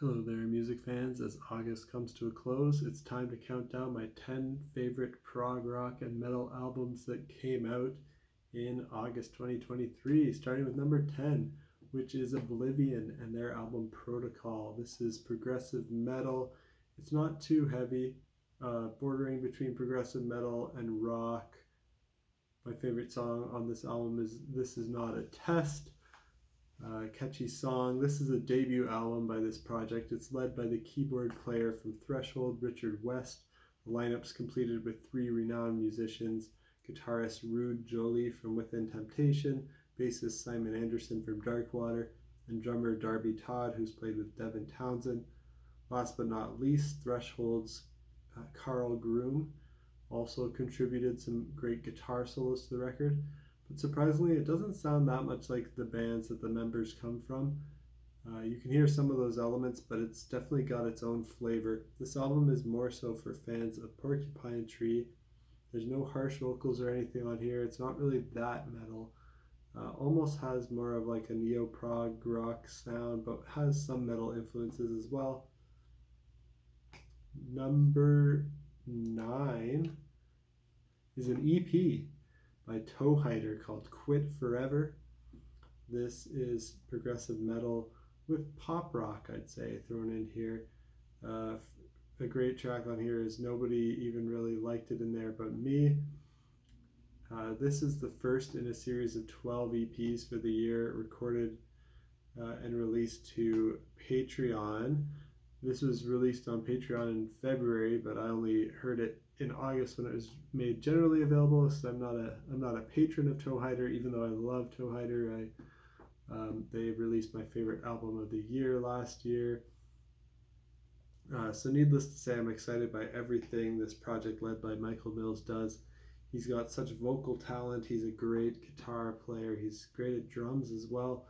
Hello there, music fans. As August comes to a close, it's time to count down my 10 favorite prog rock and metal albums that came out in August 2023, starting with number 10, which is Oblivion and their album Protocol. This is progressive metal. It's not too heavy, bordering between progressive metal and rock. My favorite song on this album is This Is Not a Test. Catchy song. This is a debut album by this project. It's led by the keyboard player from Threshold, Richard West. The lineup's completed with 3 renowned musicians: guitarist Rude Jolie from Within Temptation, bassist Simon Anderson from Darkwater, and drummer Darby Todd, who's played with Devin Townsend. Last but not least, Threshold's Carl Groom also contributed some great guitar solos to the record. But surprisingly, it doesn't sound that much like the bands that the members come from. You can hear some of those elements, but it's definitely got its own flavor. This album is more so for fans of Porcupine Tree. There's no harsh vocals or anything on here. It's not really that metal. Almost has more of like a neo-prog rock sound, but has some metal influences as well. Number 9 is an EP by Toehider called Quit Forever. This is progressive metal with pop rock, I'd say, thrown in here. A great track on here is Nobody Even Really Liked It in There But Me. This is the first in a series of 12 EPs for the year, recorded and released to Patreon. This was released on Patreon in February, but I only heard it in August when it was made generally available. So I'm not a patron of Toehider, even though I love Toehider. They released my favorite album of the year last year. So needless to say, I'm excited by everything this project led by Michael Mills does. He's got such vocal talent. He's a great guitar player. He's great at drums as well.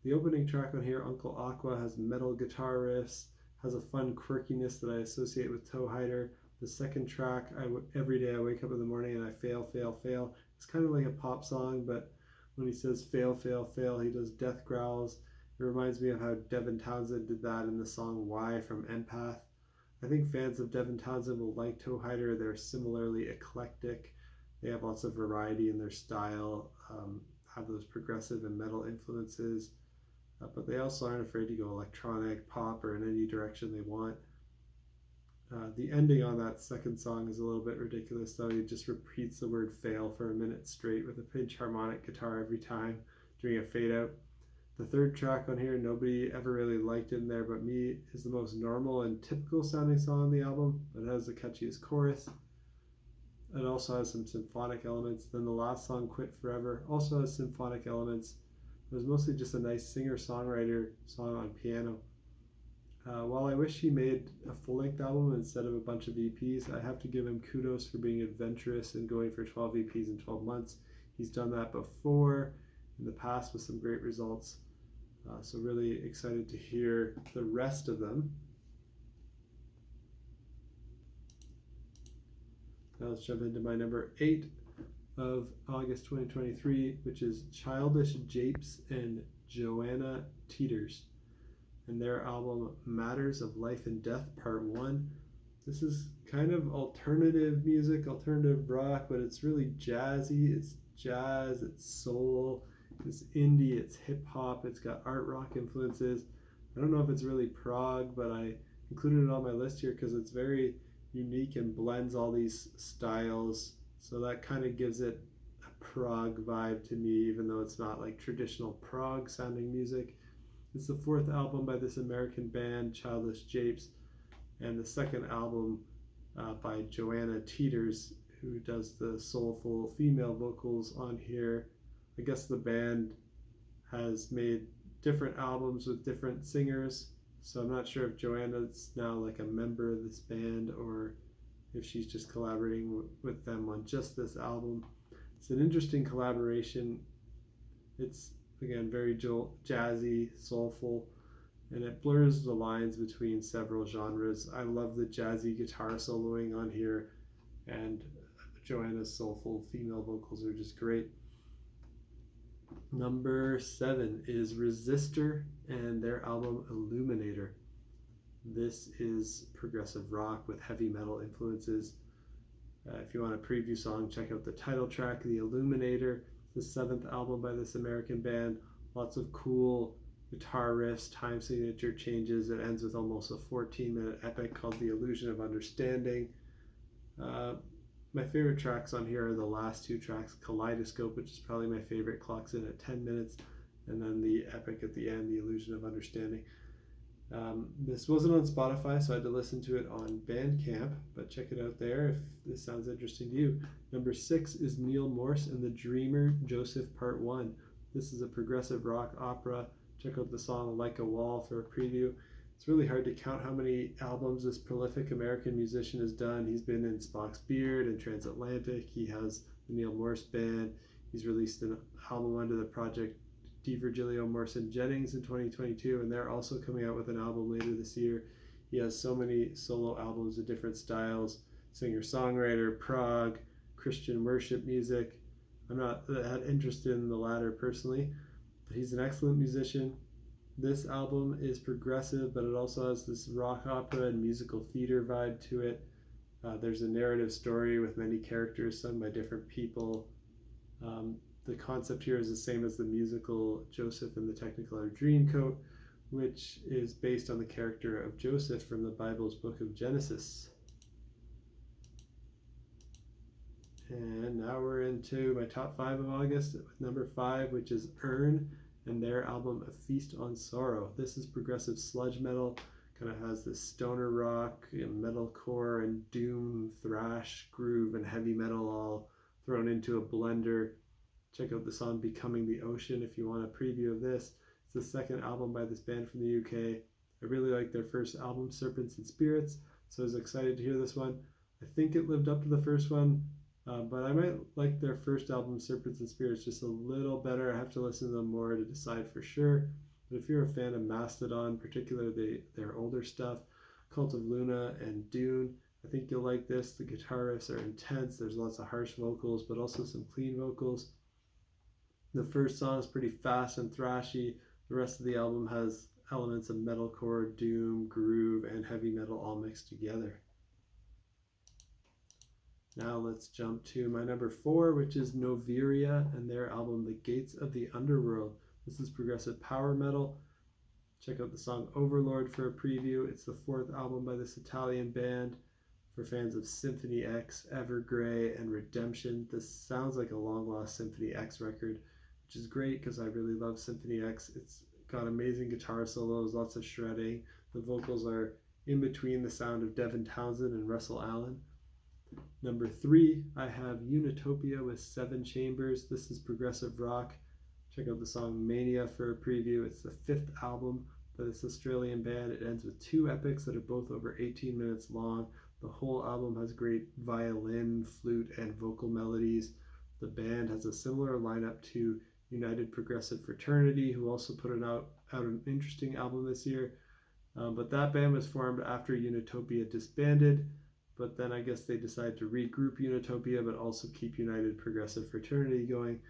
The opening track on here, Uncle Aqua, has metal guitar riffs, has a fun quirkiness that I associate with Toehider. The second track, Every Day I Wake Up in the Morning and I Fail, Fail, Fail. It's kind of like a pop song, but when he says fail, fail, fail, he does death growls. It reminds me of how Devin Townsend did that in the song Why from Empath. I think fans of Devin Townsend will like Toehider. They're similarly eclectic. They have lots of variety in their style, have those progressive and metal influences, but they also aren't afraid to go electronic, pop, or in any direction they want. The ending on that second song is a little bit ridiculous, though. He just repeats the word fail for a minute straight with a pinch harmonic guitar every time during a fade out. The third track on here, Nobody Ever Really Liked It in There But Me, is the most normal and typical sounding song on the album, but it has the catchiest chorus. It also has some symphonic elements. Then the last song, Quit Forever, also has symphonic elements. It was mostly just a nice singer-songwriter song on piano. While I wish he made a full-length album instead of a bunch of EPs, I have to give him kudos for being adventurous and going for 12 EPs in 12 months. He's done that before in the past with some great results. So really excited to hear the rest of them. Now let's jump into my number 8 of August 2023, which is Childish Japes and Joanna Teters and their album Matters of Life and Death Part 1. This is kind of alternative music, alternative rock, but it's really jazzy. It's jazz, it's soul, it's indie, it's hip hop, it's got art rock influences. I don't know if it's really prog, but I included it on my list here because it's very unique and blends all these styles. So that kind of gives it a prog vibe to me, even though it's not like traditional prog sounding music. It's the 4th album by this American band, Childish Japes, and the 2nd album by Joanna Teters, who does the soulful female vocals on here. I guess the band has made different albums with different singers, so I'm not sure if Joanna's now like a member of this band or if she's just collaborating with them on just this album. It's an interesting collaboration. It's again very jazzy, soulful, and it blurs the lines between several genres. I love the jazzy guitar soloing on here, and Joanna's soulful female vocals are just great. Number 7 is Resistor and their album Illuminator. This is progressive rock with heavy metal influences. If you want a preview song, check out the title track, The Illuminator, the 7th album by this American band. Lots of cool guitar riffs, time signature changes. It ends with almost a 14-minute epic called The Illusion of Understanding. My favorite tracks on here are the last two tracks, Kaleidoscope, which is probably my favorite, clocks in at 10 minutes, and then the epic at the end, The Illusion of Understanding. This wasn't on Spotify, so I had to listen to it on Bandcamp, but check it out there if this sounds interesting to you. Number 6 is Neal Morse and the Dreamer Joseph Part 1. This is a progressive rock opera. Check out the song Like a Wall for a preview. It's really hard to count how many albums this prolific American musician has done. He's been in Spock's Beard and Transatlantic. He has the Neal Morse Band. He's released an album under the project D. Virgilio Morse and Jennings in 2022, and they're also coming out with an album later this year. He has so many solo albums of different styles, singer-songwriter, prog, Christian worship music. I'm not that interested in the latter personally, but he's an excellent musician. This album is progressive, but it also has this rock opera and musical theater vibe to it. There's a narrative story with many characters sung by different people. The concept here is the same as the musical Joseph and the Technicolor Dreamcoat, which is based on the character of Joseph from the Bible's book of Genesis. And now we're into my top 5 of August with number 5, which is Urne and their album A Feast on Sorrow. This is progressive sludge metal, kind of has this stoner rock and metalcore and doom, thrash, groove, and heavy metal all thrown into a blender. Check out the song Becoming the Ocean if you want a preview of this. It's the second album by this band from the UK. I really like their first album, Serpents and Spirits, so I was excited to hear this one. I think it lived up to the first one, but I might like their first album, Serpents and Spirits, just a little better. I have to listen to them more to decide for sure. But if you're a fan of Mastodon, particularly their older stuff, Cult of Luna and Dune, I think you'll like this. The guitar riffs are intense. There's lots of harsh vocals, but also some clean vocals. The first song is pretty fast and thrashy. The rest of the album has elements of metalcore, doom, groove, and heavy metal all mixed together. Now let's jump to my number 4, which is Noveria and their album The Gates of the Underworld. This is progressive power metal. Check out the song Overlord for a preview. It's the 4th album by this Italian band. For fans of Symphony X, Evergrey, and Redemption, this sounds like a long-lost Symphony X record, which is great because I really love Symphony X. It's got amazing guitar solos, lots of shredding. The vocals are in between the sound of Devin Townsend and Russell Allen. Number 3, I have Unitopia with 7 chambers. This is progressive rock. Check out the song Mania for a preview. It's the 5th album by this Australian band. It ends with 2 epics that are both over 18 minutes long. The whole album has great violin, flute, and vocal melodies. The band has a similar lineup to United Progressive Fraternity, who also put out an interesting album this year. But that band was formed after Unitopia disbanded, but then I guess they decided to regroup Unitopia, but also keep United Progressive Fraternity going.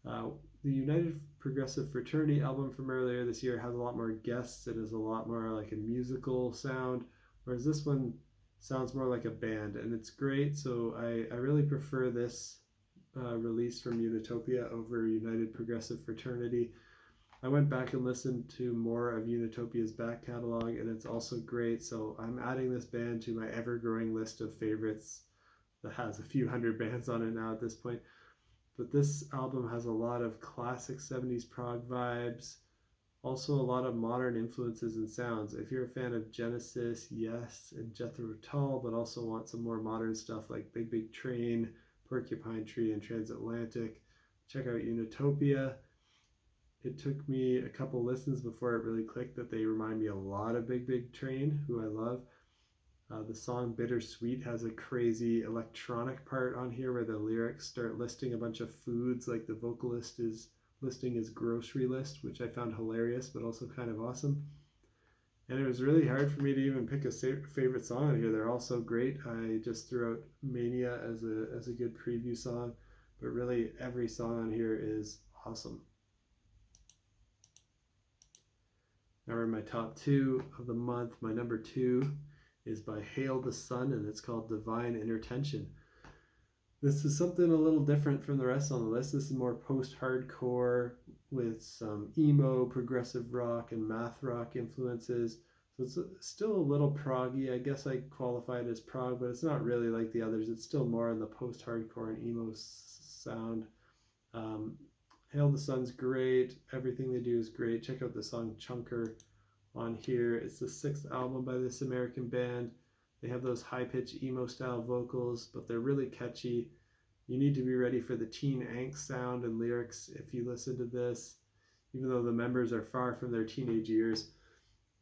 The United Progressive Fraternity album from earlier this year has a lot more guests. It is a lot more like a musical sound, whereas this one sounds more like a band, and it's great. So I really prefer this release from Unitopia over United Progressive Fraternity. I went back and listened to more of Unitopia's back catalog, and it's also great. So I'm adding this band to my ever-growing list of favorites that has a few hundred bands on it now at this point. But this album has a lot of classic 70s prog vibes, also a lot of modern influences and sounds. If you're a fan of Genesis, Yes, and Jethro Tull, but also want some more modern stuff like Big Big Train, Porcupine Tree, and Transatlantic, check out Unitopia. It took me a couple listens before it really clicked that they remind me a lot of Big Big Train, who I love. The song Bittersweet has a crazy electronic part on here where the lyrics start listing a bunch of foods, like the vocalist is listing his grocery list, which I found hilarious but also kind of awesome. And it was really hard for me to even pick a favorite song on here. They're all so great. I just threw out Mania as a good preview song, but really every song on here is awesome. Now we're in my top 2 of the month. My number 2 is by Hail the Sun, and it's called Divine Intertension. This is something a little different from the rest on the list. This is more post-hardcore with some emo, progressive rock, and math rock influences. So it's still a little proggy. I guess I qualify it as prog, but it's not really like the others. It's still more in the post-hardcore and emo sound. Hail the Sun's great. Everything they do is great. Check out the song Chunker on here. It's the 6th album by this American band. They have those high-pitched emo-style vocals, but they're really catchy. You need to be ready for the teen angst sound and lyrics if you listen to this. Even though the members are far from their teenage years,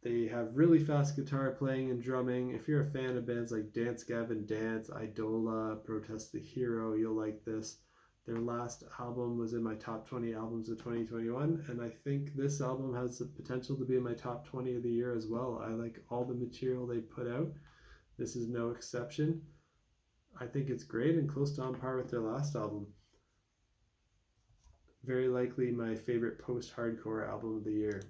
they have really fast guitar playing and drumming. If you're a fan of bands like Dance Gavin Dance, Idola, Protest the Hero, you'll like this. Their last album was in my top 20 albums of 2021, and I think this album has the potential to be in my top 20 of the year as well. I like all the material they put out. This is no exception. I think it's great and close to on par with their last album. Very likely my favorite post-hardcore album of the year.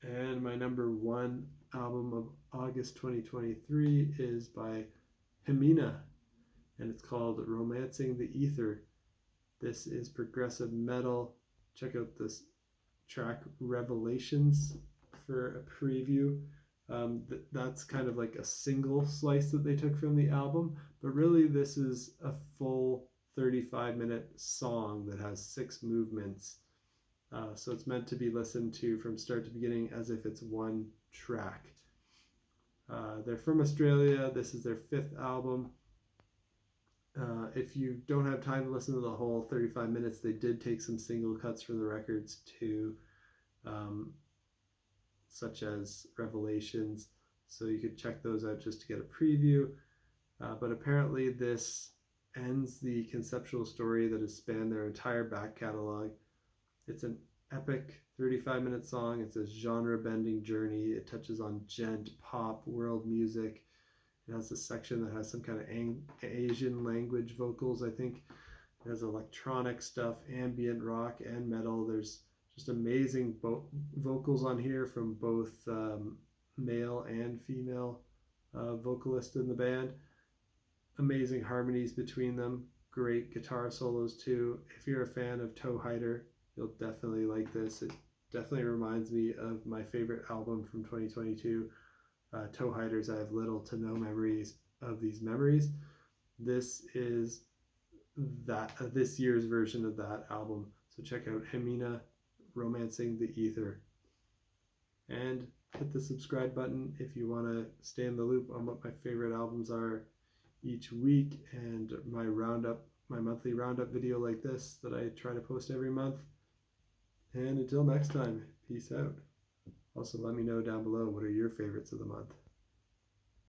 And my number 1 album of August 2023 is by Hemina, and it's called Romancing the Ether. This is progressive metal. Check out this track Revelations for a preview. That's kind of like a single slice that they took from the album, but really this is a full 35-minute song that has 6 movements. So it's meant to be listened to from start to beginning as if it's one track. They're from Australia. This is their 5th album. If you don't have time to listen to the whole 35 minutes, they did take some single cuts from the records too, such as Revelations. So you could check those out just to get a preview. But apparently this ends the conceptual story that has spanned their entire back catalog. It's an epic 35-minute song. It's a genre-bending journey. It touches on gent, pop, world music. It has a section that has some kind of Asian language vocals, I think. It has electronic stuff, ambient rock, and metal. There's just amazing vocals on here from both male and female vocalists in the band. Amazing harmonies between them. Great guitar solos too. If you're a fan of Toehider, you'll definitely like this. It definitely reminds me of my favorite album from 2022, Toehider's I Have Little to No Memories of These Memories. This is this year's version of that album. So check out Hemina, Romancing the Ether. And hit the subscribe button if you want to stay in the loop on what my favorite albums are each week, and my monthly roundup video like this that I try to post every month. And until next time, peace out. Also, let me know down below what are your favorites of the month.